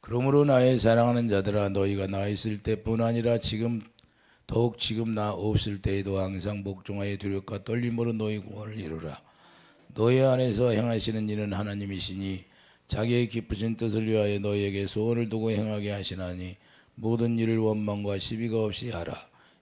그러므로 나의 사랑하는 자들아, 너희가 나 있을 때뿐 아니라 더욱 지금 나 없을 때에도 항상 복종하여 두렵과 떨림으로 너희 구원을 이루라. 너희 안에서 행하시는 일은 하나님이시니 자기의 기쁘신 뜻을 위하여 너희에게 소원을 두고 행하게 하시나니 모든 일을 원망과 시비가 없이 하라.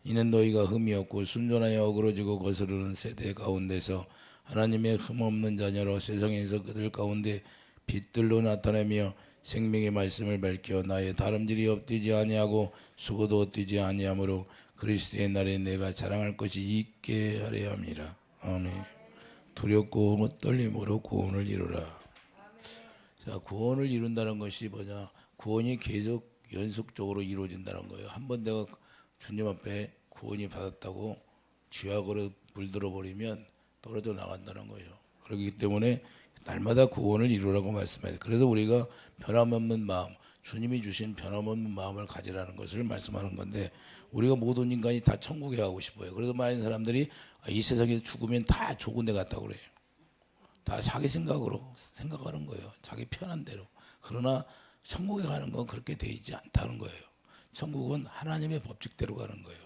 이는 너희가 흠이 없고 순전하여 어그러지고 거스르는 세대 가운데서 하나님의 흠없는 자녀로 세상에서 그들 가운데 빛들로 나타내며 생명의 말씀을 밝혀 나의 다름질이 엎드지 아니하고 수고도 엎드지 아니하므로 그리스도의 날에 내가 자랑할 것이 있게 하려 함이라. 아멘. 두렵고 떨림으로 구원을 이루라. 자, 구원을 이룬다는 것이 뭐냐? 구원이 계속 연속적으로 이루어진다는 거예요. 한번 내가 주님 앞에 구원이 받았다고 죄악으로 물들어 버리면 떨어져 나간다는 거예요. 그렇기 때문에 날마다 구원을 이루라고 말씀해요. 그래서 우리가 변함없는 마음, 주님이 주신 변함없는 마음을 가지라는 것을 말씀하는 건데, 우리가 모든 인간이 다 천국에 가고 싶어요. 그래서 많은 사람들이 이 세상에 죽으면 다 좋은 데 갔다고 그래요. 다 자기 생각으로 생각하는 거예요. 자기 편한 대로. 그러나 천국에 가는 건 그렇게 돼 있지 않다는 거예요. 천국은 하나님의 법칙대로 가는 거예요.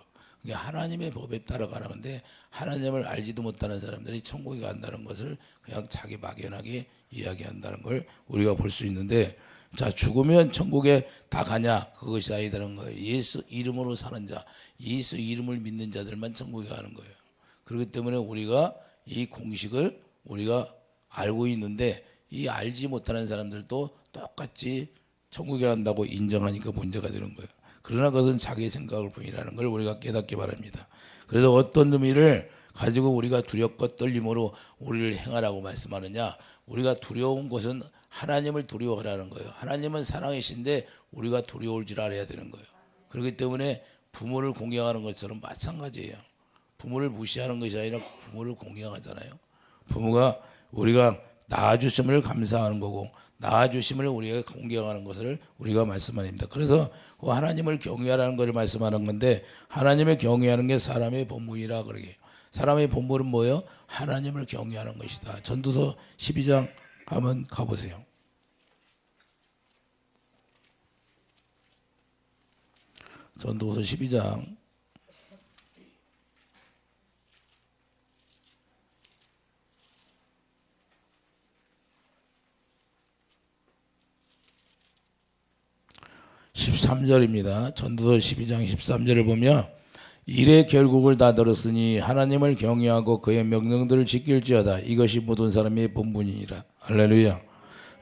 하나님의 법에 따라 가는 건데, 하나님을 알지도 못하는 사람들이 천국에 간다는 것을 그냥 자기 막연하게 이야기한다는 걸 우리가 볼 수 있는데, 자, 죽으면 천국에 다 가냐? 그것이 아니다는 거예요. 예수 이름으로 사는 자, 예수 이름을 믿는 자들만 천국에 가는 거예요. 그렇기 때문에 우리가 이 공식을 우리가 알고 있는데, 이 알지 못하는 사람들도 똑같이 천국에 간다고 인정하니까 문제가 되는 거예요. 그러나 그것은 자기의 생각을 뿐이라는 걸 우리가 깨닫기 바랍니다. 그래서 어떤 의미를 가지고 우리가 두렵고 떨림으로 우리를 행하라고 말씀하느냐? 우리가 두려운 것은 하나님을 두려워하라는 거예요. 하나님은 사랑이신데 우리가 두려울 줄 알아야 되는 거예요. 그렇기 때문에 부모를 공경하는 것처럼 마찬가지예요. 부모를 무시하는 것이 아니라 부모를 공경하잖아요. 부모가 우리가 낳아주심을 감사하는 거고, 낳아주심을 우리가 공경하는 것을 우리가 말씀합니다. 그래서 하나님을 경외하라는 것을 말씀하는 건데, 하나님을 경외하는 게 사람의 본분이라 그러게요. 사람의 본분은 뭐예요? 하나님을 경외하는 것이다. 전도서 12장 한번 가보세요. 전도서 12장 13절입니다. 전도서 12장 13절을 보면, 일의 결국을 다 들었으니 하나님을 경외하고 그의 명령들을 지킬지어다. 이것이 모든 사람의 본분이니라. 할렐루야.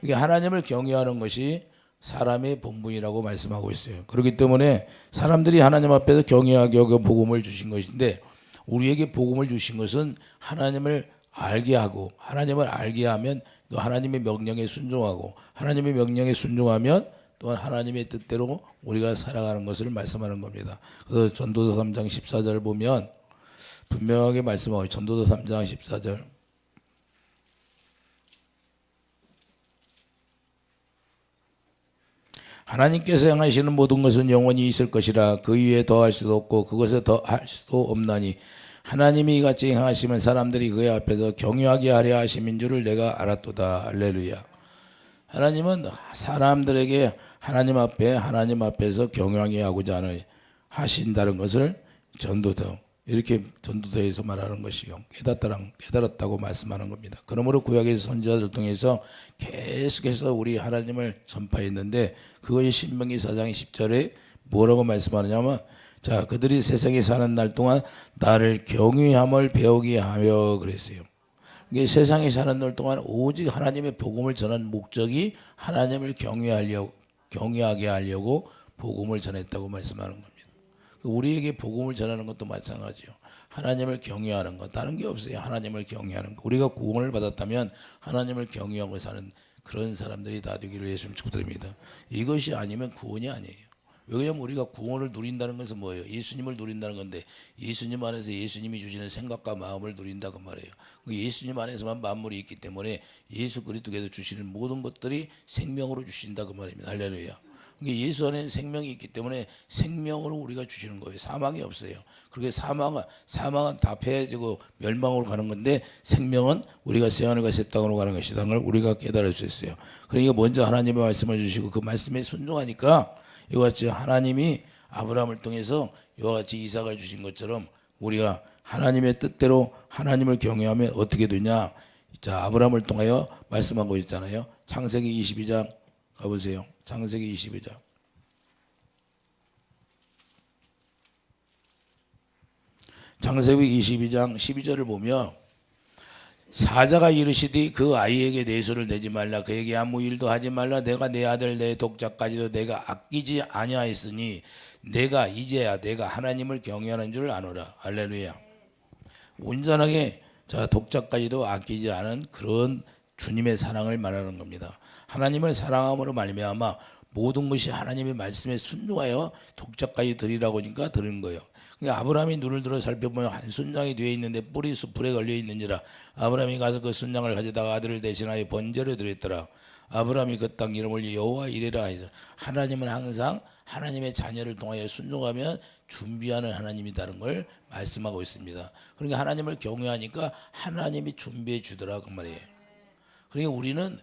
이게 하나님을 경외하는 것이 사람의 본분이라고 말씀하고 있어요. 그렇기 때문에 사람들이 하나님 앞에서 경외하게 하고 복음을 주신 것인데, 우리에게 복음을 주신 것은 하나님을 알게 하고, 하나님을 알게 하면 또 하나님의 명령에 순종하고, 하나님의 명령에 순종하면 또한 하나님의 뜻대로 우리가 살아가는 것을 말씀하는 겁니다. 그래서 전도서 3장 14절 보면 분명하게 말씀하고, 전도서 3장 14절 하나님께서 행하시는 모든 것은 영원히 있을 것이라 그 위에 더할 수도 없고 그것에 더할 수도 없나니 하나님이 이같이 행하시면 사람들이 그의 앞에서 경외하게 하려 하심인 줄을 내가 알았도다. 할렐루야. 하나님은 사람들에게 하나님 앞에서 경외하게 하고자 하신다는 것을 이렇게 전도서에서 말하는 것이요, 깨달았다고 말씀하는 겁니다. 그러므로 구약의 선지자들 통해서 계속해서 우리 하나님을 전파했는데, 그것이 신명기 4장 10절에 뭐라고 말씀하느냐면, 자, 그들이 세상에 사는 날 동안 나를 경외함을 배우게 하며 그랬어요. 이게 세상에 사는 날 동안 오직 하나님의 복음을 전한 목적이 하나님을 경외하게 하려고 복음을 전했다고 말씀하는 겁니다. 우리에게 복음을 전하는 것도 마찬가지요. 하나님을 경외하는 것, 다른 게 없어요. 하나님을 경외하는 것. 우리가 구원을 받았다면 하나님을 경외하고 사는 그런 사람들이 다 되기를 예수님 축복드립니다. 이것이 아니면 구원이 아니에요. 왜냐하면 우리가 구원을 누린다는 것은 뭐예요? 예수님을 누린다는 건데, 예수님 안에서 예수님이 주시는 생각과 마음을 누린다 그 말이에요. 예수님 안에서만 만물이 있기 때문에 예수 그리스도께서 주시는 모든 것들이 생명으로 주신다 그 말입니다. 할렐루야. 그러니까 예수 안에 생명이 있기 때문에 생명으로 우리가 주시는 거예요. 사망이 없어요. 그렇게 사망은 다 패해지고 멸망으로 가는 건데 생명은 우리가 새하늘과 새 땅으로 가는 것이라는 걸 우리가 깨달을 수 있어요. 그러니까 먼저 하나님의 말씀을 주시고 그 말씀에 순종하니까 이와 같이 하나님이 아브라함을 통해서 이와 같이 이삭을 주신 것처럼 우리가 하나님의 뜻대로 하나님을 경외하면 어떻게 되냐. 자, 아브라함을 통하여 말씀하고 있잖아요. 창세기 22장 가보세요. 창세기 22장. 창세기 22장 12절을 보면 사자가 이르시되 그 아이에게 내소를 내지 말라 그에게 아무 일도 하지 말라 내가 내 아들 내 독자까지도 내가 아끼지 아니하였으니 내가 이제야 내가 하나님을 경외하는 줄 아노라. 할렐루야. 온전하게 자 독자까지도 아끼지 않은 그런 주님의 사랑을 말하는 겁니다. 하나님을 사랑함으로 말미암아 모든 것이 하나님의 말씀에 순종하여 독자까지 드리라고 하니까 드리는 거예요. 그러니까 아브라함이 눈을 들어 살펴보면 한 순장이 뒤에 있는데 뿔이 수풀에 걸려 있는지라 아브라함이 가서 그 순장을 가져다가 아들을 대신하여 번제로 드렸더라. 아브라함이 그 땅 이름을 여호와 이레라 하여서 하나님은 항상 하나님의 자녀를 통하여 순종하면 준비하는 하나님이라는 걸 말씀하고 있습니다. 그러니까 하나님을 경외하니까 하나님이 준비해 주더라 그 말이에요. 그러니까 우리는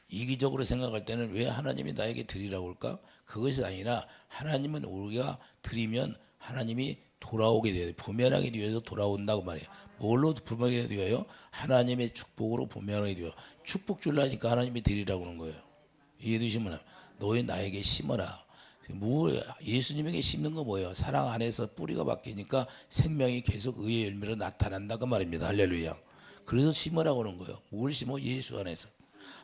이기적으로 생각할 때는 왜 하나님이 나에게 드리라고 할까? 그것이 아니라 하나님은 우리가 드리면 하나님이 돌아오게 돼요. 부메랑이 되어서 돌아온다고 말해요. 뭘로 부메랑이 되어요? 하나님의 축복으로 부메랑이 되어. 축복 줄라니까 하나님이 드리라고 하는 거예요. 이해되시면 너희 나에게 심어라. 뭐 예수님에게 심는 거 뭐예요? 사랑 안에서 뿌리가 바뀌니까 생명이 계속 의의 열매로 나타난다 그 말입니다. 할렐루야. 그래서 심으라고 하는 거예요. 뭘 심어? 예수 안에서.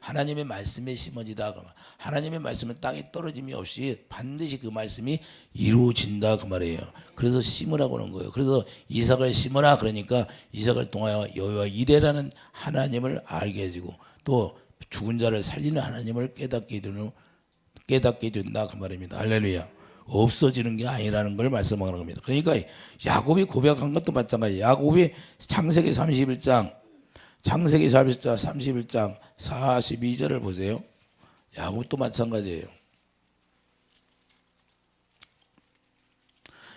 하나님의 말씀에 심어지다. 하나님의 말씀은 땅에 떨어짐이 없이 반드시 그 말씀이 이루어진다 그 말이에요. 그래서 심으라고 하는 거예요. 그래서 이삭을 심으라 그러니까 이삭을 통하여 여호와 이레라는 하나님을 알게 해주고 또 죽은 자를 살리는 하나님을 깨닫게 된다 그 말입니다. 할렐루야. 없어지는 게 아니라는 걸 말씀하는 겁니다. 그러니까 야곱이 고백한 것도 마찬가지예요. 야곱이 창세기 31장 42절을 보세요. 야곱도 마찬가지예요.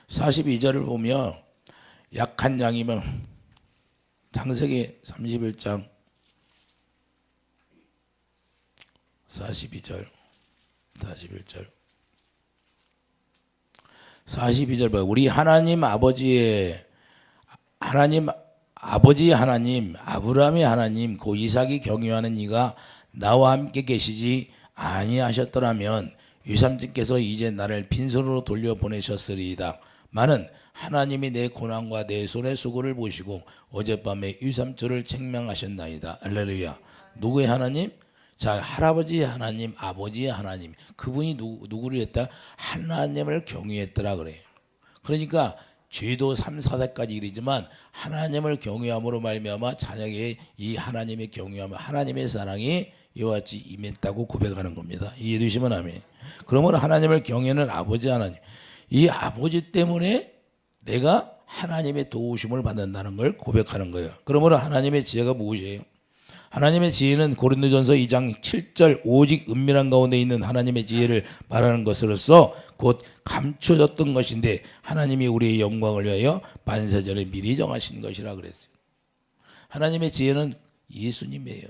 42절을 보면 약한 양이면 창세기 31장 42절 42절 봐요. 우리 하나님 아버지 하나님 아브라함의 하나님 고 이삭이 경유하는 이가 나와 함께 계시지 아니하셨더라면 유삼촌께서 이제 나를 빈손으로 돌려보내셨으리이다. 많은 하나님이 내 고난과 내 손의 수고를 보시고 어젯밤에 유삼촌을 책망하셨나이다. 할렐루야. 누구의 하나님? 자, 할아버지의 하나님, 아버지의 하나님. 그분이 누구를 했다? 하나님을 경외했더라 그래요. 그러니까 죄도 3, 4대까지 이르지만 하나님을 경외함으로 말미암아 자녀에게 이 하나님의 경외함, 하나님의 사랑이 이와 같이 임했다고 고백하는 겁니다. 이해되시면 아멘. 그러면 하나님을 경외하는 아버지 하나님, 이 아버지 때문에 내가 하나님의 도우심을 받는다는 걸 고백하는 거예요. 그러므로 하나님의 지혜가 무엇이에요? 하나님의 지혜는 고린도전서 2장 7절 오직 은밀한 가운데 있는 하나님의 지혜를 말하는 것으로서 곧 감춰졌던 것인데 하나님이 우리의 영광을 위하여 반세전에 미리 정하신 것이라 그랬어요. 하나님의 지혜는 예수님이에요.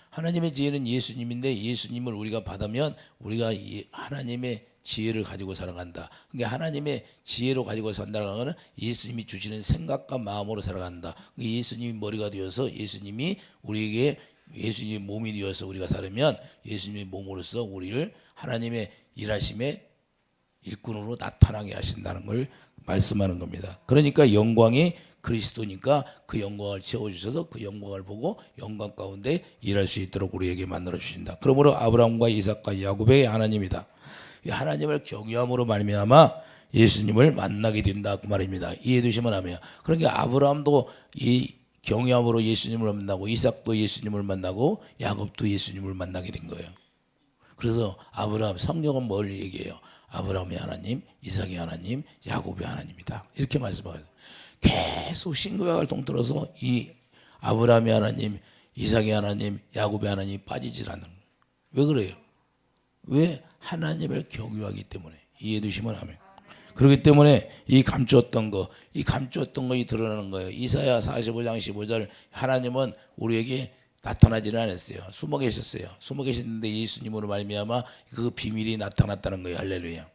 하나님의 지혜는 예수님인데 예수님을 우리가 받으면 우리가 하나님의 지혜를 가지고 살아간다. 그러니까 하나님의 지혜로 가지고 산다는 것은 예수님이 주시는 생각과 마음으로 살아간다. 예수님이 머리가 되어서 예수님이 우리에게 예수님의 몸이 되어서 우리가 살면 예수님의 몸으로서 우리를 하나님의 일하심의 일꾼으로 나타나게 하신다는 걸 말씀하는 겁니다. 그러니까 영광이 그리스도니까 그 영광을 채워주셔서 그 영광을 보고 영광 가운데 일할 수 있도록 우리에게 만들어 주신다. 그러므로 아브라함과 이삭과 야곱의 하나님이다. 하나님을 경외함으로 말미암아 예수님을 만나게 된다 그 말입니다. 이해되시면 하면 그러니까 아브라함도 이 경외함으로 예수님을 만나고 이삭도 예수님을 만나고 야곱도 예수님을 만나게 된 거예요. 그래서 아브라함 성경은 뭘 얘기해요? 아브라함의 하나님, 이삭의 하나님, 야곱의 하나님이다. 이렇게 말씀하세요. 계속 신구약을 통틀어서 이 아브라함의 하나님, 이삭의 하나님, 야곱의 하나님이 빠지질 않는 거예요. 왜 그래요? 왜? 하나님을 경유하기 때문에. 이해해 주시면 하면. 그렇기 때문에 이 감추었던 거, 이 감추었던 것이 드러나는 거예요. 이사야 45장 15절 하나님은 우리에게 나타나지는 않았어요. 숨어 계셨어요. 숨어 계셨는데 예수님으로 말미암아 그 비밀이 나타났다는 거예요. 할렐루야.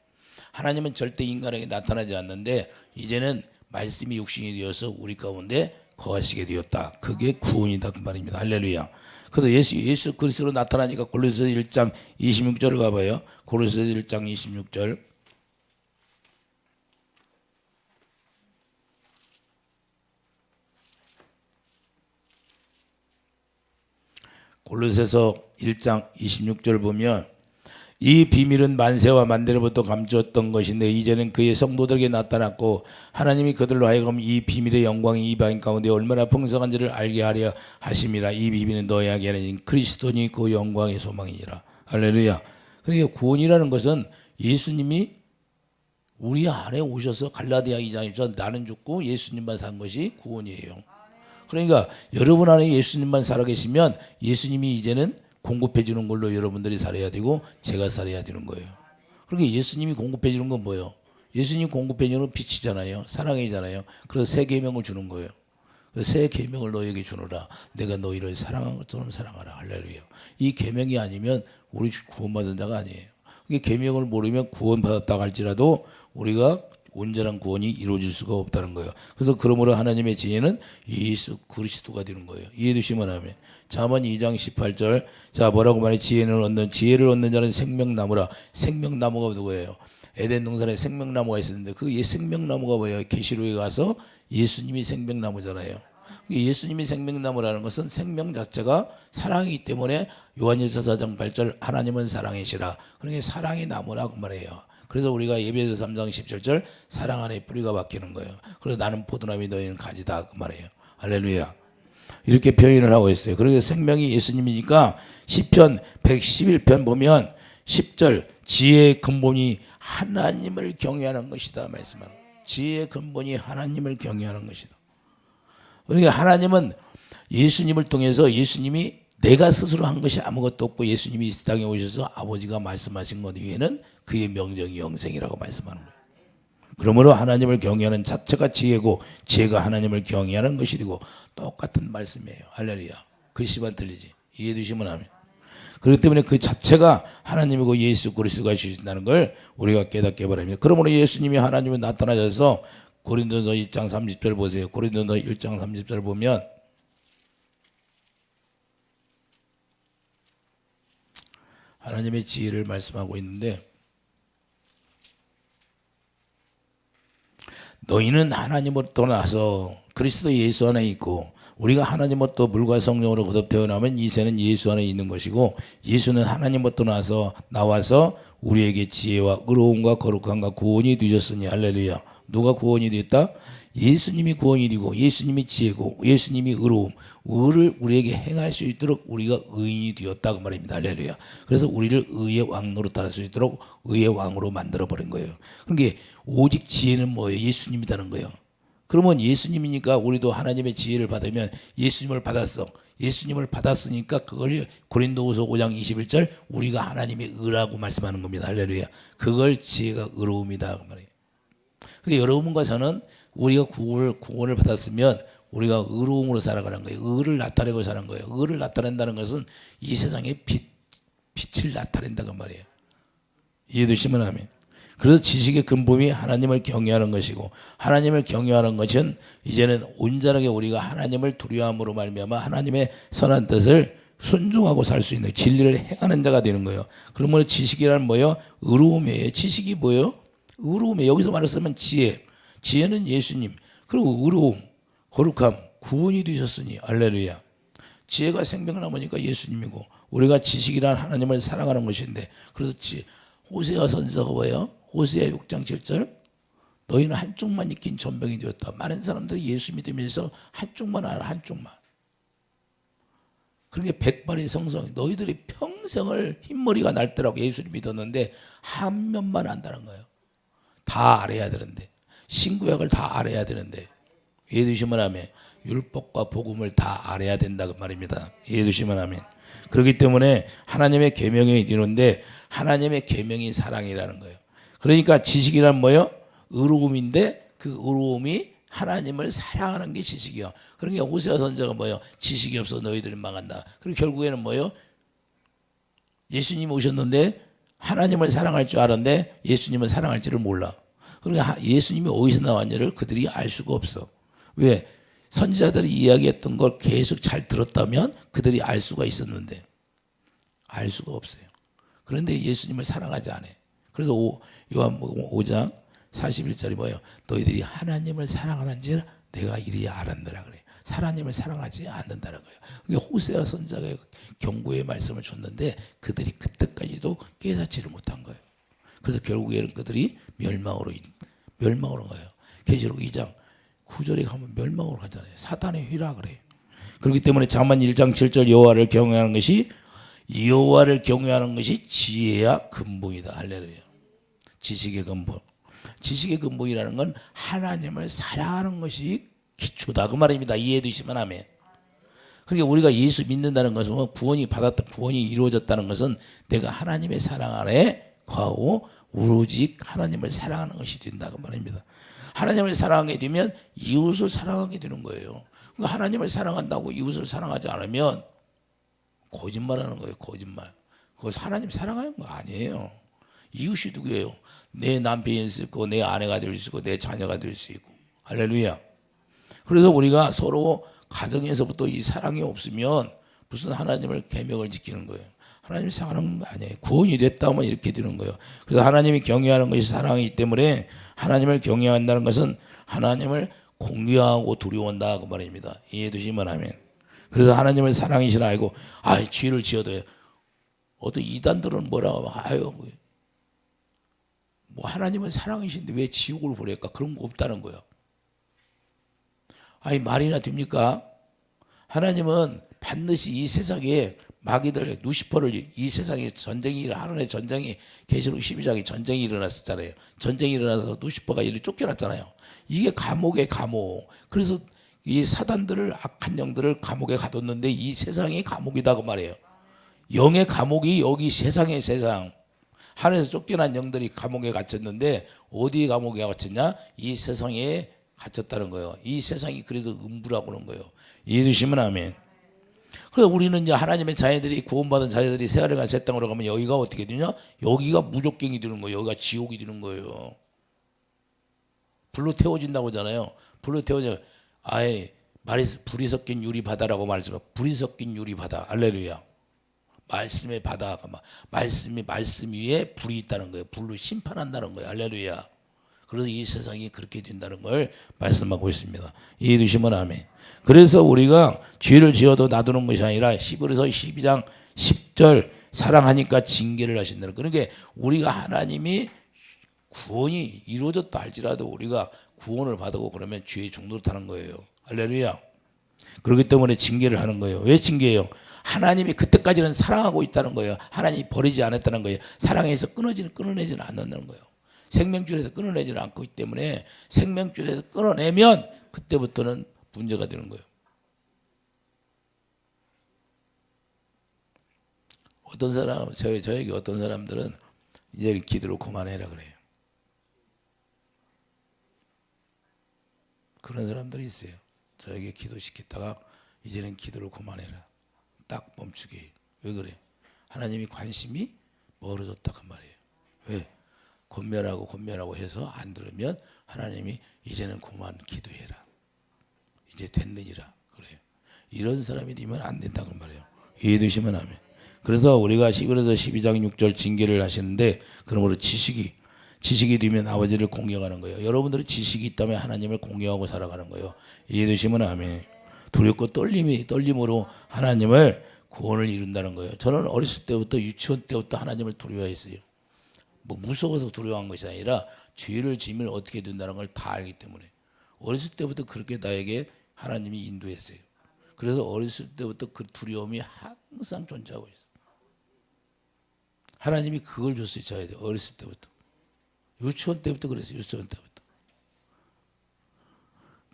하나님은 절대 인간에게 나타나지 않는데 이제는 말씀이 육신이 되어서 우리 가운데 거하시게 되었다. 그게 구원이다 그 말입니다. 할렐루야. 그래서 예수 그리스도로 나타나니까 고린도서 1장 26절을 가봐요. 고린도서 1장 26절. 골로새서 1장 26절 보면 이 비밀은 만세와 만대로부터 감추었던 것인데 이제는 그의 성도들에게 나타났고 하나님이 그들로 하여금 이 비밀의 영광이 이방인 가운데 얼마나 풍성한지를 알게 하려 하심이라. 이 비밀은 너희에게 아닌 그리스도니 그 영광의 소망이니라. 할렐루야. 그러니까 구원이라는 것은 예수님이 우리 안에 오셔서 갈라디아 2장에서 나는 죽고 예수님만 산 것이 구원이에요. 그러니까 여러분 안에 예수님만 살아계시면 예수님이 이제는 공급해 주는 걸로 여러분들이 살아야 되고 제가 살아야 되는 거예요. 그러니까 예수님이 공급해 주는 건 뭐예요? 예수님 공급해 주는 빛이잖아요. 사랑이잖아요. 그래서 새 계명을 주는 거예요. 새 계명을 너희에게 주노라. 내가 너희를 사랑한 것처럼 사랑하라. 할렐루야. 이 계명이 아니면 우리 구원받은 자가 아니에요. 이 계명을 모르면 구원받았다 할지라도 우리가 온전한 구원이 이루어질 수가 없다는 거예요. 그래서 그러므로 하나님의 지혜는 예수 그리스도가 되는 거예요. 이해해 주시면 하면. 잠언 2장 18절. 자, 뭐라고 말해? 지혜를 얻는 자는 생명나무라. 생명나무가 누구예요? 에덴 동산에 생명나무가 있었는데 그 생명나무가 뭐예요? 계시록에 가서 예수님이 생명나무잖아요. 예수님이 생명나무라는 것은 생명 자체가 사랑이기 때문에 요한일서 4장 8절 하나님은 사랑이시라. 그러니까 사랑의 나무라고 말해요. 그래서 우리가 예배서 3장 17절 사랑 안에 뿌리가 박히는 거예요. 그래서 나는 포도나무 너희는 가지다 그 말이에요. 할렐루야. 이렇게 표현을 하고 있어요. 그래서 생명이 예수님이니까 시편 111편 보면 10절 지혜의 근본이 하나님을 경외하는 것이다 말씀하는 거예요. 지혜의 근본이 하나님을 경외하는 것이다. 그러니까 하나님은 예수님을 통해서 예수님이 내가 스스로 한 것이 아무것도 없고 예수님이 이 땅에 오셔서 아버지가 말씀하신 것 외에는 그의 명령이 영생이라고 말씀하는 거예요. 그러므로 하나님을 경외하는 자체가 지혜고 지혜가 하나님을 경외하는 것이 되고 똑같은 말씀이에요. 할렐루야. 글씨만 틀리지. 이해해 주시면 하면. 그렇기 때문에 그 자체가 하나님이고 예수 그리스도가 주신다는 걸 우리가 깨닫게 바랍니다. 그러므로 예수님이 하나님이 나타나셔서 고린도서 2장 30절 보세요. 고린도서 1장 30절 보면 하나님의 지혜를 말씀하고 있는데 너희는 하나님으로부터 나서 그리스도 예수 안에 있고 우리가 하나님으로부터 물과 성령으로 거듭 태어나면 이새는 예수 안에 있는 것이고 예수는 하나님으로부터 나와서 우리에게 지혜와 의로움과 거룩함과 구원이 되셨으니 할렐루야. 누가 구원이 됐다? 예수님이 구원이 되고 예수님이 지혜고 예수님이 의로움, 의를 우리에게 행할 수 있도록 우리가 의인이 되었다 그 말입니다. 할렐루야. 그래서 우리를 의의 왕으로 따를 수 있도록 의의 왕으로 만들어버린 거예요. 그러니까 오직 지혜는 뭐예요? 예수님이라는 거예요. 그러면 예수님이니까 우리도 하나님의 지혜를 받으면 예수님을 받았어. 예수님을 받았으니까 그걸 고린도후서 5장 21절 우리가 하나님의 의라고 말씀하는 겁니다. 할렐루야. 그걸 지혜가 의로움이다 그 말이에요. 그러니까 여러분과 저는 우리가 구원을 받았으면 우리가 의로움으로 살아가는 거예요. 의를 나타내고 사는 거예요. 의를 나타낸다는 것은 이 세상에 빛을 나타낸다고 말이에요. 이해되시면 하면. 그래서 지식의 근본이 하나님을 경외하는 것이고 하나님을 경외하는 것은 이제는 온전하게 우리가 하나님을 두려움으로 말미암아 하나님의 선한 뜻을 순종하고 살 수 있는 진리를 행하는 자가 되는 거예요. 그러면 지식이란 뭐예요? 의로움이에요. 지식이 뭐예요? 의로움이에요. 여기서 말했으면 지혜. 지혜는 예수님. 그리고 의로움, 거룩함, 구원이 되셨으니 할렐루야. 지혜가 생명나무니까 예수님이고 우리가 지식이란 하나님을 사랑하는 것인데 그래서 호세아 선지자가 뭐예요? 호세아 6장 7절 너희는 한쪽만 익힌 전병이 되었다. 많은 사람들이 예수 믿으면서 한쪽만 알아. 한쪽만. 그러니까 백발의 성성 너희들이 평생을 흰머리가 날 때라고 예수를 믿었는데 한 면만 안다는 거예요. 다 알아야 되는데 신구약을 다 알아야 되는데 이해되시면 하면 율법과 복음을 다 알아야 된다 그 말입니다. 이해해 주시면 아멘. 그렇기 때문에 하나님의 계명이 이루는데 하나님의 계명이 사랑이라는 거예요. 그러니까 지식이란 뭐예요? 의로움인데 그 의로움이 하나님을 사랑하는 게 지식이요. 그러니까 호세아 선지자가 뭐예요? 지식이 없어 너희들은 망한다. 그리고 결국에는 뭐예요? 예수님이 오셨는데 하나님을 사랑할 줄 알았는데 예수님은 사랑할 줄을 몰라. 그러니까 예수님이 어디서 나왔냐를 그들이 알 수가 없어. 왜? 선지자들이 이야기했던 걸 계속 잘 들었다면 그들이 알 수가 있었는데 알 수가 없어요. 그런데 예수님을 사랑하지 않아요. 그래서 요한 5장 41절이 뭐예요? 너희들이 하나님을 사랑하는지 내가 이리 알았느라 그래요. 하나님을 사랑하지 않는다는 거예요. 그러니까 호세아 선지자가 경고의 말씀을 줬는데 그들이 그때까지도 깨닫지를 못한 거예요. 그래서 결국에는 그들이 멸망으로 한 거예요. 계시록 2장 9절에 가면 멸망으로 가잖아요. 사단의 휘라 그래요. 그렇기 때문에 잠언 1장 7절 여호와를 경외하는 것이 지혜야 근본이다. 할렐루야. 지식의 근본. 지식의 근본이라는 건 하나님을 사랑하는 것이 기초다 그 말입니다. 이해해 주시면 아멘. 그러니까 우리가 예수 믿는다는 것은 구원이 이루어졌다는 것은 내가 하나님의 사랑 안에 거하고 오로지 하나님을 사랑하는 것이 된다 그 말입니다. 하나님을 사랑하게 되면 이웃을 사랑하게 되는 거예요. 그러니까 하나님을 사랑한다고 이웃을 사랑하지 않으면 거짓말하는 거예요. 거짓말. 그것은 하나님 사랑하는 거 아니에요. 이웃이 누구예요? 내 남편일 수 있고 내 아내가 될 수 있고 내 자녀가 될 수 있고. 할렐루야. 그래서 우리가 서로 가정에서부터 이 사랑이 없으면 무슨 하나님을 계명을 지키는 거예요. 하나님이 사랑하는 거 아니에요. 구원이 됐다 하면 이렇게 되는 거예요. 그래서 하나님이 경외하는 것이 사랑이기 때문에 하나님을 경외한다는 것은 하나님을 공경하고 두려워한다 그 말입니다. 이해해 두시면 아멘. 그래서 하나님을 사랑이시라 알고 죄를 지어도 어떤 이단들은 뭐라고 뭐 하나님은 사랑이신데 왜 지옥을 보낼까? 그런 거 없다는 거예요. 말이나 됩니까? 하나님은 반드시 이 세상에 마귀들 루시퍼를 이 세상에 하늘의 전쟁이 계시록 12장에 전쟁이 일어났었잖아요. 전쟁이 일어나서 루시퍼가 이리 쫓겨났잖아요. 이게 감옥의 감옥. 그래서 이 사단들을 악한 영들을 감옥에 가뒀는데 이 세상이 감옥이다 그 말이에요. 영의 감옥이 여기 세상의 세상. 하늘에서 쫓겨난 영들이 감옥에 갇혔는데 어디에 감옥에 갇혔냐? 이 세상에 갇혔다는 거예요. 이 세상이 그래서 음부라고 하는 거예요. 이해해 주시면 아멘. 그래서 우리는 이제 하나님의 자녀들이 구원받은 자녀들이 새하늘과 새 땅으로 가면 여기가 어떻게 되냐? 여기가 무족경이 되는 거예요. 여기가 지옥이 되는 거예요. 불로 태워진다고 하잖아요. 불로 태워져. 불이 섞인 유리 바다라고 말했지만 불이 섞인 유리 바다. 할렐루야. 말씀의 바다가 말씀 위에 불이 있다는 거예요. 불로 심판한다는 거예요. 할렐루야. 그래서 이 세상이 그렇게 된다는 걸 말씀하고 있습니다. 이해해 주시면 아멘. 그래서 우리가 죄를 지어도 놔두는 것이 아니라 히브리서 12장 10절 사랑하니까 징계를 하신다는 거예요. 그러니까 우리가 하나님이 구원이 이루어졌다 할지라도 우리가 구원을 받고 그러면 죄의 종로로 타는 거예요. 할렐루야. 그렇기 때문에 징계를 하는 거예요. 왜 징계해요? 하나님이 그때까지는 사랑하고 있다는 거예요. 하나님이 버리지 않았다는 거예요. 사랑해서 끊어내지는 않는다는 거예요. 생명줄에서 끊어내지는 않고 있기 때문에 생명줄에서 끊어내면 그때부터는 문제가 되는 거예요. 저에게 어떤 사람들은 이제 기도를 그만해라 그래요. 그런 사람들이 있어요. 저에게 기도시켰다가 이제는 기도를 그만해라. 딱 멈추게 해요. 왜 그래? 하나님이 관심이 멀어졌다 그 말이에요. 왜? 권면하고 해서 안 들으면 하나님이 이제는 그만 기도해라. 이제 됐느니라 그래요. 이런 사람이 되면 안 된다고 말이에요. 이해 되시면 아멘. 그래서 우리가 히브리서 12장 6절 징계를 하시는데 그러므로 지식이 되면 아버지를 공경하는 거예요. 여러분들이 지식이 있다면 하나님을 공경하고 살아가는 거예요. 이해 되시면 아멘. 두렵고 떨림으로 하나님을 구원을 이룬다는 거예요. 저는 어렸을 때부터 유치원 때부터 하나님을 두려워했어요. 무서워서 두려워한 것이 아니라 죄를 지으면 어떻게 된다는 걸 다 알기 때문에 어렸을 때부터 그렇게 나에게 하나님이 인도했어요. 그래서 어렸을 때부터 그 두려움이 항상 존재하고 있어요. 하나님이 그걸 줬어요. 저에게 어렸을 때부터. 유치원 때부터 그랬어요. 유치원 때부터.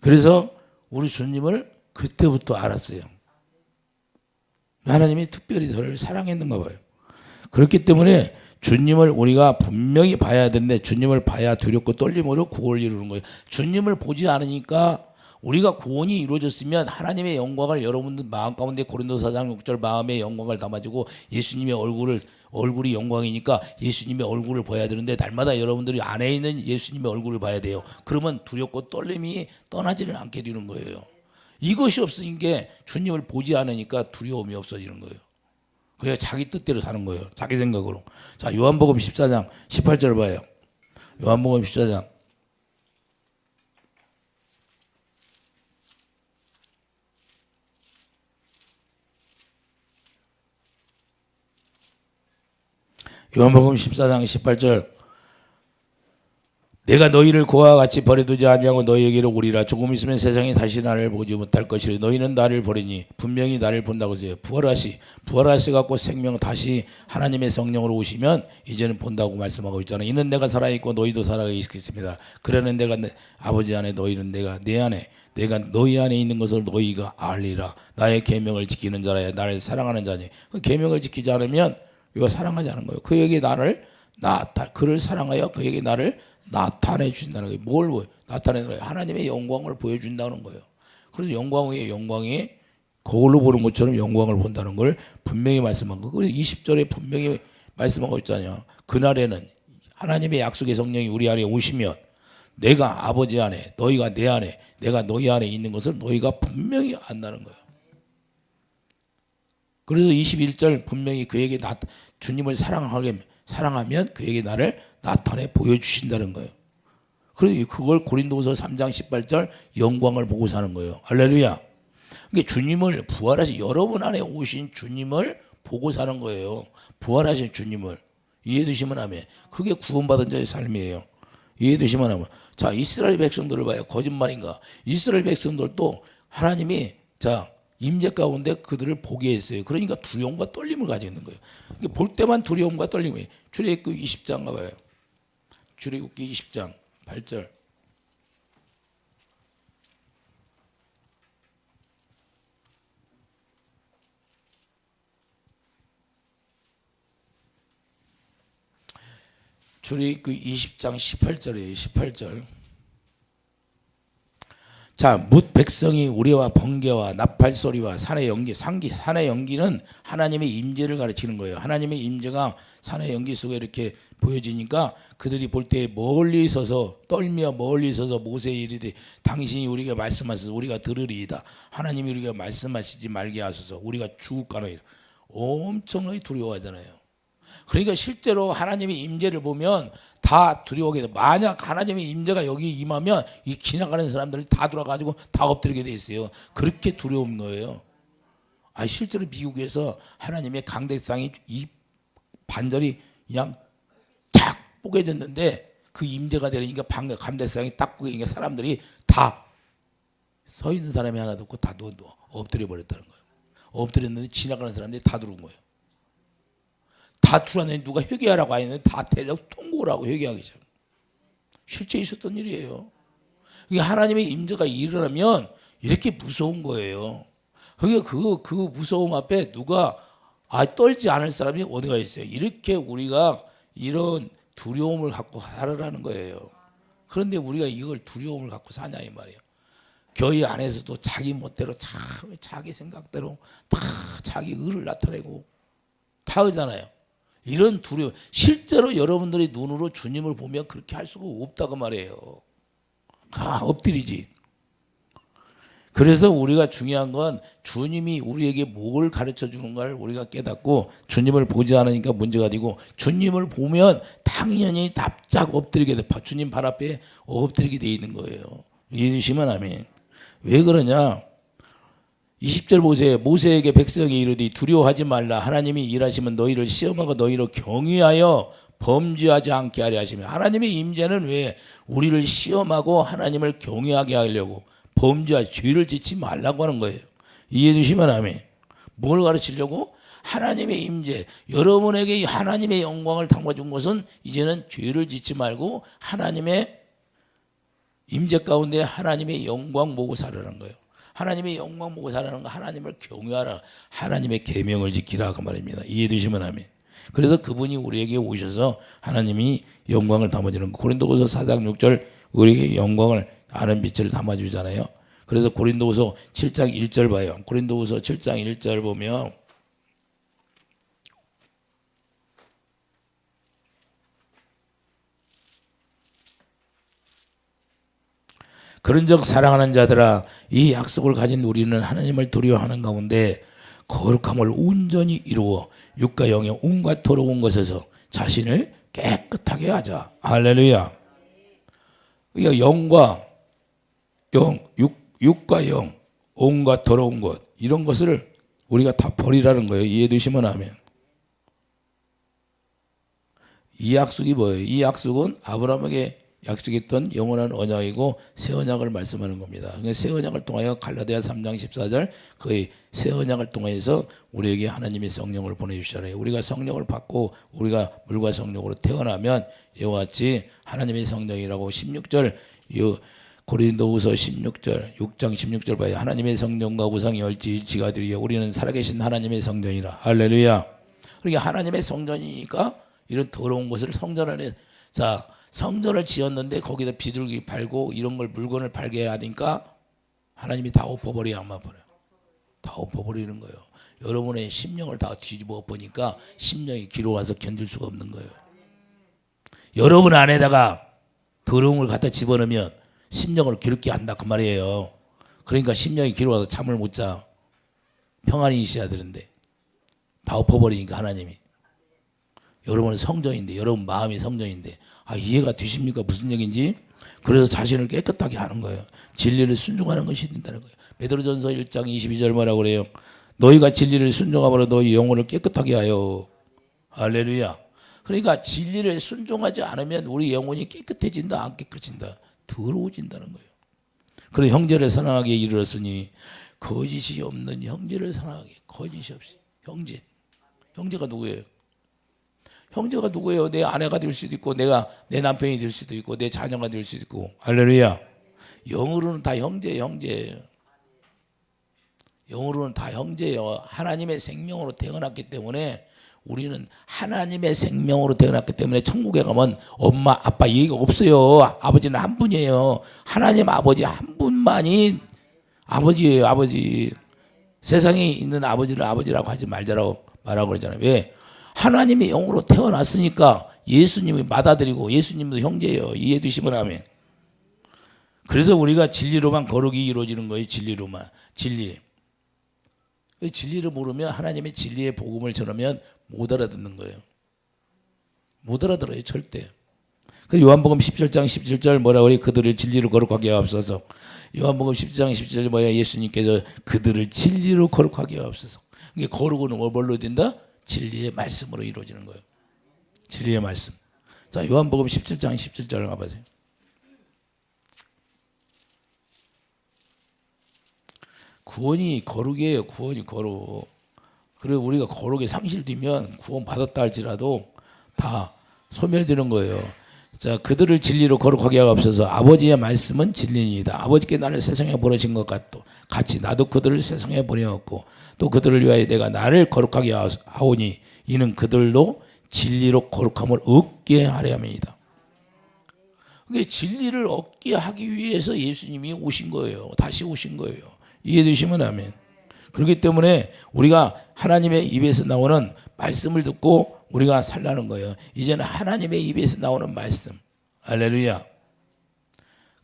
그래서 우리 주님을 그때부터 알았어요. 하나님이 특별히 저를 사랑했는가 봐요. 그렇기 때문에 주님을 우리가 분명히 봐야 되는데 주님을 봐야 두렵고 떨림으로 구원을 이루는 거예요. 주님을 보지 않으니까 우리가 구원이 이루어졌으면 하나님의 영광을 여러분들 마음 가운데 고린도서 4장 6절 마음의 영광을 담아주고 예수님의 얼굴이 영광이니까 예수님의 얼굴을 봐야 되는데 날마다 여러분들이 안에 있는 예수님의 얼굴을 봐야 돼요. 그러면 두렵고 떨림이 떠나지를 않게 되는 거예요. 이것이 없으니까 주님을 보지 않으니까 두려움이 없어지는 거예요. 그래야 자기 뜻대로 사는 거예요. 자기 생각으로. 자, 요한복음 14장 18절 봐요. 요한복음 14장. 요한복음 14장 18절. 내가 너희를 고와 같이 버려두지 아니하고 너희에게로 오리라. 조금 있으면 세상이 다시 나를 보지 못할 것이라. 너희는 나를 보리니 분명히 나를 본다고 하세요. 부활하시 갖고 생명 다시 하나님의 성령으로 오시면 이제는 본다고 말씀하고 있잖아요. 이는 내가 살아있고 너희도 살아있겠습니다. 그러는 내가 아버지 안에 너희는 내가 내 안에 내가 너희 안에 있는 것을 너희가 알리라. 나의 계명을 지키는 자라야 나를 사랑하는 자니. 그 계명을 지키지 않으면 이거 사랑하지 않은 거예요. 그에게 나를 그를 사랑하여 그에게 나를 나타내 주신다는 거예요. 뭘 나타내는 거예요? 하나님의 영광을 보여준다는 거예요. 그래서 영광 위에 영광이 거울로 보는 것처럼 영광을 본다는 걸 분명히 말씀한 거예요. 그래서 20절에 분명히 말씀하고 있잖아요. 그날에는 하나님의 약속의 성령이 우리 안에 오시면 내가 아버지 안에 너희가 내 안에 내가 너희 안에 있는 것을 너희가 분명히 안다는 거예요. 그래서 21절 분명히 그에게 주님을 사랑하면 그에게 나를 나타내 보여주신다는 거예요. 그래서 그걸 고린도서 3장 18절 영광을 보고 사는 거예요. 할렐루야. 그러니까 주님을 부활하신 여러분 안에 오신 주님을 보고 사는 거예요. 부활하신 주님을 이해되시면 하면 그게 구원받은 자의 삶이에요. 이해되시면 하면 자 이스라엘 백성들을 봐요. 거짓말인가? 이스라엘 백성들도 하나님이 임재 가운데 그들을 보게 했어요. 그러니까 두려움과 떨림을 가지고 있는 거예요. 볼 때만 두려움과 떨림이. 출애굽기 20장 가봐요. 출애굽기 20장 8절. 출애굽기 20장 18절이에요. 18절. 자, 뭇 백성이 우레와 번개와 나팔 소리와 산의 연기, 산의 연기는 하나님의 임재를 가르치는 거예요. 하나님의 임재가 산의 연기 속에 이렇게 보여지니까 그들이 볼 때 멀리 서서 떨며 멀리 서서 모세에 이르되 당신이 우리가 말씀하셔서 우리가 들으리이다. 하나님이 우리가 말씀하시지 말게 하소서. 우리가 죽을까노이다. 엄청나게 두려워하잖아요. 그러니까 실제로 하나님의 임재를 보면 다 두려워하게 돼. 만약 하나님의 임재가 여기 임하면 이 지나가는 사람들이 다 돌아가지고 다 엎드리게 돼 있어요. 그렇게 두려운 거예요. 실제로 미국에서 하나님의 강대상이 이 반절이 그냥 탁 뽀개졌는데 그 임재가 되니까 강대상이 딱 뽀개니까 사람들이 다 서 있는 사람이 하나도 없고 다 누워 엎드려 버렸다는 거예요. 엎드렸는데 지나가는 사람들이 다 들어온 거예요. 다 들어왔는데 누가 회개하라고 하는데 다 대적 통곡을 하고 회개하기 시작. 실제 있었던 일이에요. 하나님의 임재가 일어나면 이렇게 무서운 거예요. 그러니까 그 무서움 앞에 누가 떨지 않을 사람이 어디가 있어요. 이렇게 우리가 이런 두려움을 갖고 살아라는 거예요. 그런데 우리가 이걸 두려움을 갖고 사냐 이 말이에요. 교회 안에서도 자기 멋대로 자기 생각대로 다 자기 의를 나타내고 다 하잖아요. 이런 두려움, 실제로 여러분들이 눈으로 주님을 보면 그렇게 할 수가 없다고 말이에요. 엎드리지. 그래서 우리가 중요한 건 주님이 우리에게 뭘 가르쳐 주는가를 우리가 깨닫고 주님을 보지 않으니까 문제가 되고 주님을 보면 당연히 납작 엎드리게 돼. 주님 발 앞에 엎드리게 돼 있는 거예요. 이해되시면 아멘. 왜 그러냐? 20절 보세요. 모세에게 백성이 이르되 두려워하지 말라. 하나님이 일하시면 너희를 시험하고 너희를 경외하여 범죄하지 않게 하려 하시며 하나님의 임재는 왜 우리를 시험하고 하나님을 경외하게 하려고 범죄와 죄를 짓지 말라고 하는 거예요. 이해해 주시면 아멘. 뭘 가르치려고? 하나님의 임재. 여러분에게 하나님의 영광을 담아준 것은 이제는 죄를 짓지 말고 하나님의 임재 가운데 하나님의 영광 보고 살으라는 거예요. 하나님의 영광 보고 살아가는 거, 하나님을 경외하라, 하나님의 계명을 지키라 그 말입니다. 이해되시면 아멘. 그래서 그분이 우리에게 오셔서 하나님이 영광을 담아주는 거. 고린도후서 4장 6절 우리에게 영광을 아는 빛을 담아주잖아요. 그래서 고린도후서 7장 1절 봐요. 고린도후서 7장 1절 보면 그런즉 사랑하는 자들아 이 약속을 가진 우리는 하나님을 두려워하는 가운데 거룩함을 온전히 이루어 육과 영의 온갖 더러운 것에서 자신을 깨끗하게 하자. 할렐루야. 그러니까 영과 영, 육과 영, 온갖 더러운 것 이런 것을 우리가 다 버리라는 거예요. 이해되시면 아멘. 이 약속이 뭐예요? 이 약속은 아브라함에게 약속했던 영원한 언약이고 새 언약을 말씀하는 겁니다. 그러니까 새 언약을 통하여 갈라디아 3장 14절 거의 새 언약을 통해서 우리에게 하나님의 성령을 보내주시잖아요. 우리가 성령을 받고 우리가 물과 성령으로 태어나면 이와 같이 하나님의 성령이라고 16절 고린도후서 16절 6장 16절 봐요. 하나님의 성령과 우상이 일치가 되리여 우리는 살아계신 하나님의 성전이라. 할렐루야. 그러니까 하나님의 성전이니까 이런 더러운 것을 성전 안에 자 성전을 지었는데 거기다 비둘기 팔고 이런 걸 물건을 팔게 하니까 하나님이 다 엎어버려야 안 엎어버려요. 다 엎어버리는 거예요. 여러분의 심령을 다 뒤집어 엎으니까 심령이 기로와서 견딜 수가 없는 거예요. 여러분 안에다가 더러운 걸 갖다 집어넣으면 심령을 기롭게 한다 그 말이에요. 그러니까 심령이 기로와서 잠을 못 자. 평안히 있어야 되는데 다 엎어버리니까 하나님이. 여러분은 성전인데 여러분 마음이 성전인데 이해가 되십니까? 무슨 얘기인지. 그래서 자신을 깨끗하게 하는 거예요. 진리를 순종하는 것이 된다는 거예요. 베드로전서 1장 22절 뭐라고 그래요? 너희가 진리를 순종하므로 너희 영혼을 깨끗하게 하여. 할렐루야. 그러니까 진리를 순종하지 않으면 우리 영혼이 깨끗해진다 안 깨끗해진다 더러워진다는 거예요. 그래서 형제를 사랑하게 이르렀으니 거짓이 없는 형제를 사랑하게. 거짓이 없이 형제. 형제가 누구예요? 형제가 누구예요? 내 아내가 될 수도 있고 내가 내 남편이 될 수도 있고 내 자녀가 될 수도 있고. 할렐루야. 영으로는 다 형제예요. 형제예요. 영으로는 다 형제예요. 하나님의 생명으로 태어났기 때문에 우리는 하나님의 생명으로 태어났기 때문에 천국에 가면 엄마 아빠 얘기가 없어요. 아버지는 한 분이에요. 하나님 아버지 한 분만이 아버지예요. 아버지. 세상에 있는 아버지를 아버지라고 하지 말자라고 말하고 그러잖아요. 왜? 하나님의 영으로 태어났으니까 예수님이 받아들이고 예수님도 형제예요. 이해되시면 아멘. 그래서 우리가 진리로만 거룩이 이루어지는 거예요. 진리로만. 진리. 진리를 모르면 하나님의 진리의 복음을 전하면 못 알아듣는 거예요. 못 알아들어요. 절대. 그 요한복음 17장 17절 뭐라 그래? 그들을 진리로 거룩하게 하옵소서. 요한복음 17장 17절 뭐야? 예수님께서 그들을 진리로 거룩하게 하옵소서. 이게 거룩은 뭘로 된다? 진리의 말씀으로 이루어지는 거예요. 진리의 말씀. 자, 요한복음 17장 17절 가보세요. 구원이 거룩이에요. 구원이 거룩. 그리고 우리가 거룩에 상실되면 구원 받았다 할지라도 다 소멸되는 거예요. 자, 그들을 진리로 거룩하게 하옵소서. 아버지의 말씀은 진리입니다. 아버지께 나를 세상에 보내신 것 같이 나도 그들을 세상에 보내었고 또 그들을 위하여 내가 나를 거룩하게 하오니 이는 그들도 진리로 거룩함을 얻게 하려 함이다. 그러니까 진리를 얻게 하기 위해서 예수님이 오신 거예요. 다시 오신 거예요. 이해되시면 아멘. 그렇기 때문에 우리가 하나님의 입에서 나오는 말씀을 듣고 우리가 살라는 거예요. 이제는 하나님의 입에서 나오는 말씀. 할렐루야.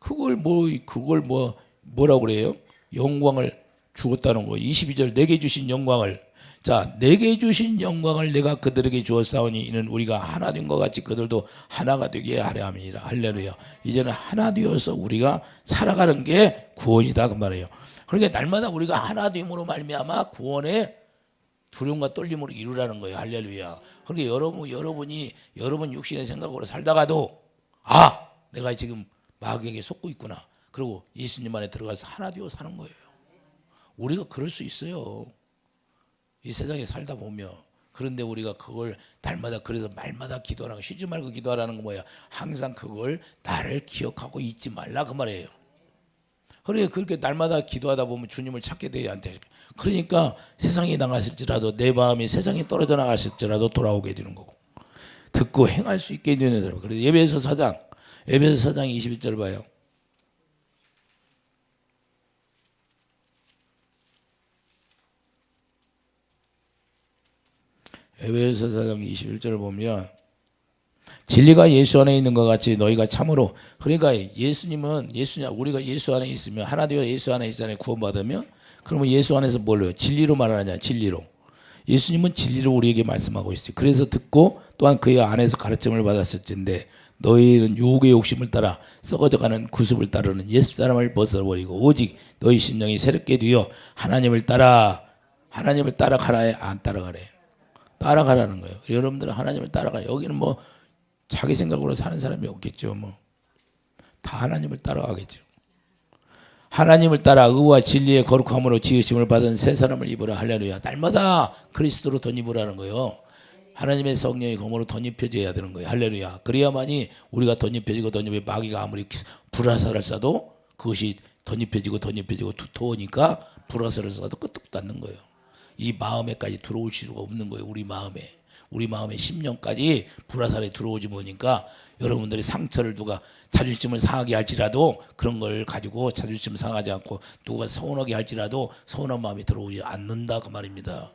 그걸 뭐라고 그래요? 영광을 주었다는 거예요. 22절 내게 주신 영광을. 자, 내게 주신 영광을 내가 그들에게 주었사오니 이는 우리가 하나 된 것 같이 그들도 하나가 되게 하려 함이라. 할렐루야. 이제는 하나 되어서 우리가 살아가는 게 구원이다 그 말이에요. 그러니까 날마다 우리가 하나 됨으로 말미암아 구원의 두려움과 떨림으로 이루라는 거예요. 할렐루야. 그러니까 여러분이 여러분 육신의 생각으로 살다가도 내가 지금 마귀에게 속고 있구나. 그리고 예수님 안에 들어가서 하나 되어 사는 거예요. 우리가 그럴 수 있어요. 이 세상에 살다 보면. 그런데 우리가 그걸 날마다 그래서 말마다 기도하라고 쉬지 말고 기도하라는 거 뭐야? 항상 그걸 나를 기억하고 잊지 말라 그 말이에요. 그래 그렇게 날마다 기도하다 보면 주님을 찾게 돼야 안 돼. 그러니까 세상에 나갔을지라도 내 마음이 세상에 떨어져 나갔을지라도 돌아오게 되는 거고 듣고 행할 수 있게 되는 사람. 그래서 에베소 4장 21절 봐요. 에베소 4장 21절을 보면 진리가 예수 안에 있는 것 같이 너희가 참으로 그러니까 우리가 예수 안에 있으면 하나 되어 예수 안에 있잖아요. 구원받으면 그러면 예수 안에서 뭘로요? 진리로 말하느냐? 진리로. 예수님은 진리로 우리에게 말씀하고 있어요. 그래서 듣고 또한 그의 안에서 가르침을 받았을진데 너희는 유혹의 욕심을 따라 썩어져가는 구습을 따르는 옛사람을 벗어버리고 오직 너희 심령이 새롭게 되어 하나님을 따라가라에 안 따라가래. 따라가라는 거예요. 여러분들은 하나님을 따라가. 여기는 뭐 자기 생각으로 사는 사람이 없겠죠. 뭐 다 하나님을 따라가겠죠. 하나님을 따라 의와 진리의 거룩함으로 지으심을 받은 새 사람을 입으라. 할렐루야. 날마다 그리스도로 덧입으라는 거예요. 하나님의 성령의 검으로 덧입혀져야 되는 거예요. 할렐루야. 그래야만이 우리가 덧입혀지고 마귀가 아무리 불화살을 쏴도 그것이 덧입혀지고 두터우니까 불화살을 쏴도 끄떡도 않는 거예요. 이 마음에까지 들어올 수가 없는 거예요. 우리 마음의 심령까지 불화살이 들어오지 보니까 여러분들이 상처를 누가 자존심을 상하게 할지라도 그런 걸 가지고 자존심 상하지 않고 누가 서운하게 할지라도 서운한 마음이 들어오지 않는다 그 말입니다.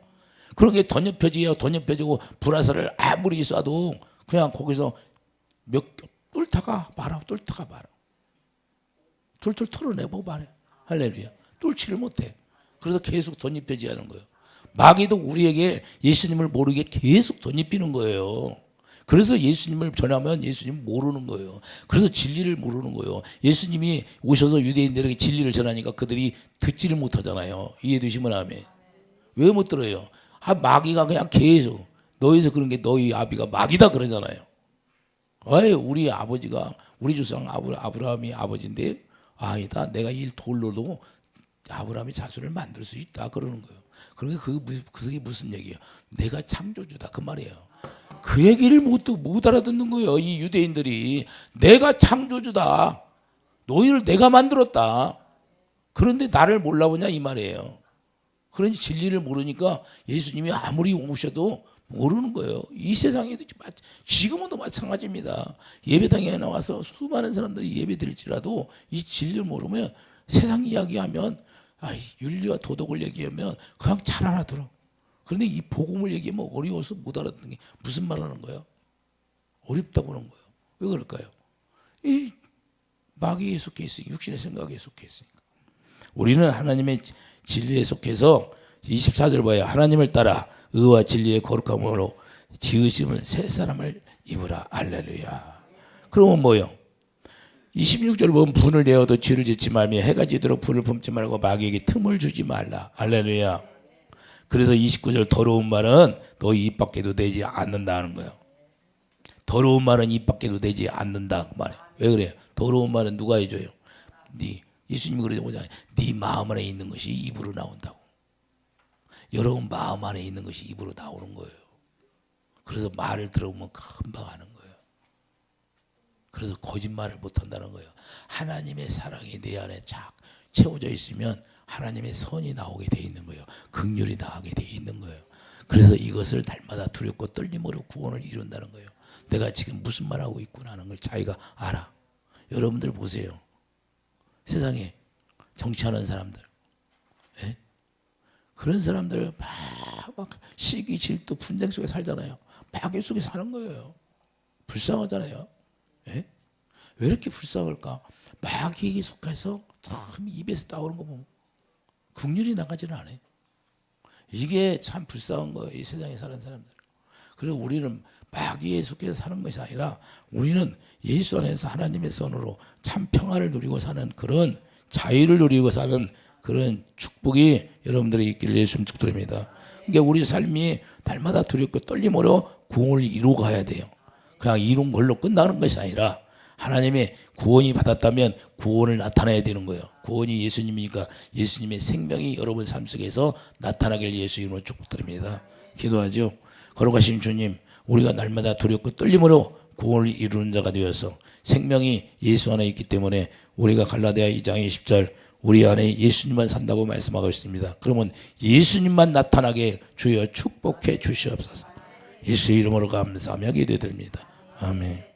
그런 게 덧입혀지고 불화살을 아무리 쏴도 그냥 거기서 뚫다가 말아. 툴툴 털어내고 말해. 할렐루야. 뚫지를 못해. 그래서 계속 덧입혀져야 하는 거예요. 마귀도 우리에게 예수님을 모르게 계속 덧입히는 거예요. 그래서 예수님을 전하면 예수님 모르는 거예요. 그래서 진리를 모르는 거예요. 예수님이 오셔서 유대인들에게 진리를 전하니까 그들이 듣지를 못하잖아요. 이해되시면 아멘. 왜 못 들어요? 마귀가 그냥 계속 너희에서 그런 게 너희 아비가 마귀다 그러잖아요. 우리 아버지가 우리 조상 아브라함이 아버지인데 아니다. 내가 이 돌로도 아브라함이 자손을 만들 수 있다 그러는 거예요. 그러니까 그게 무슨 얘기예요? 내가 창조주다 그 말이에요. 그 얘기를 못 알아듣는 거예요. 이 유대인들이 내가 창조주다. 너희를 내가 만들었다. 그런데 나를 몰라보냐 이 말이에요. 그러니 진리를 모르니까 예수님이 아무리 오셔도 모르는 거예요. 이 세상에도 지금도 마찬가지입니다. 예배당에 나와서 수많은 사람들이 예배 드릴지라도 이 진리를 모르면 세상 이야기하면 윤리와 도덕을 얘기하면 그냥 잘 알아들어. 그런데 이 복음을 얘기하면 어려워서 못 알아듣는 게 무슨 말하는 거야? 어렵다고 그런 거예요. 왜 그럴까요? 이 마귀에 속해 있으니까 육신의 생각에 속해 있으니까. 우리는 하나님의 진리에 속해서 24절 봐요. 하나님을 따라 의와 진리의 거룩함으로 지으심은 새 사람을 입으라. 할렐루야. 그러면 뭐요? 26절 보면 분을 내어도 쥐를 짓지 말며 해가 지도록 불을 품지 말고 마귀에게 틈을 주지 말라. 할렐루야. 그래서 29절 더러운 말은 너희 입 밖에도 내지 않는다는 거예요. 더러운 말은 입 밖에도 내지 않는다 그 말이에요. 왜 그래요? 더러운 말은 누가 해줘요? 예수님이 그러잖아요. 네 마음 안에 있는 것이 입으로 나온다고. 여러분 마음 안에 있는 것이 입으로 나오는 거예요. 그래서 말을 들어보면 금방 하는 거예요. 그래서 거짓말을 못한다는 거예요. 하나님의 사랑이 내 안에 착 채워져 있으면 하나님의 선이 나오게 돼 있는 거예요. 긍휼이 나오게 돼 있는 거예요. 그래서 이것을 날마다 두렵고 떨림으로 구원을 이룬다는 거예요. 내가 지금 무슨 말하고 있구나 하는 걸 자기가 알아. 여러분들 보세요. 세상에 정치하는 사람들, 예? 그런 사람들 막 시기, 질투, 분쟁 속에 살잖아요. 마귀 속에 사는 거예요. 불쌍하잖아요. 예? 왜 이렇게 불쌍할까? 마귀에게 속해서 참 입에서 나오는 거 보면 긍휼이 나가지는 않아요. 이게 참 불쌍한 거예요. 이 세상에 사는 사람들. 그리고 우리는 마귀에 속해서 사는 것이 아니라 우리는 예수 안에서 하나님의 선으로 참 평화를 누리고 사는 그런 자유를 누리고 사는 그런 축복이 여러분들이 있기를 예수님 축복드립니다. 그러니까 우리 삶이 날마다 두렵고 떨림으로 구원을 이루어 가야 돼요. 그냥 이룬 걸로 끝나는 것이 아니라 하나님의 구원이 받았다면 구원을 나타내야 되는 거예요. 구원이 예수님이니까 예수님의 생명이 여러분 삶 속에서 나타나길 예수 이름으로 축복드립니다. 기도하죠. 거룩하신 주님, 우리가 날마다 두렵고 떨림으로 구원을 이루는 자가 되어서 생명이 예수 안에 있기 때문에 우리가 갈라디아 2장 20절 우리 안에 예수님만 산다고 말씀하고 있습니다. 그러면 예수님만 나타나게 주여 축복해 주시옵소서. 예수의 이름으로 감사하며 기도드립니다. 아멘.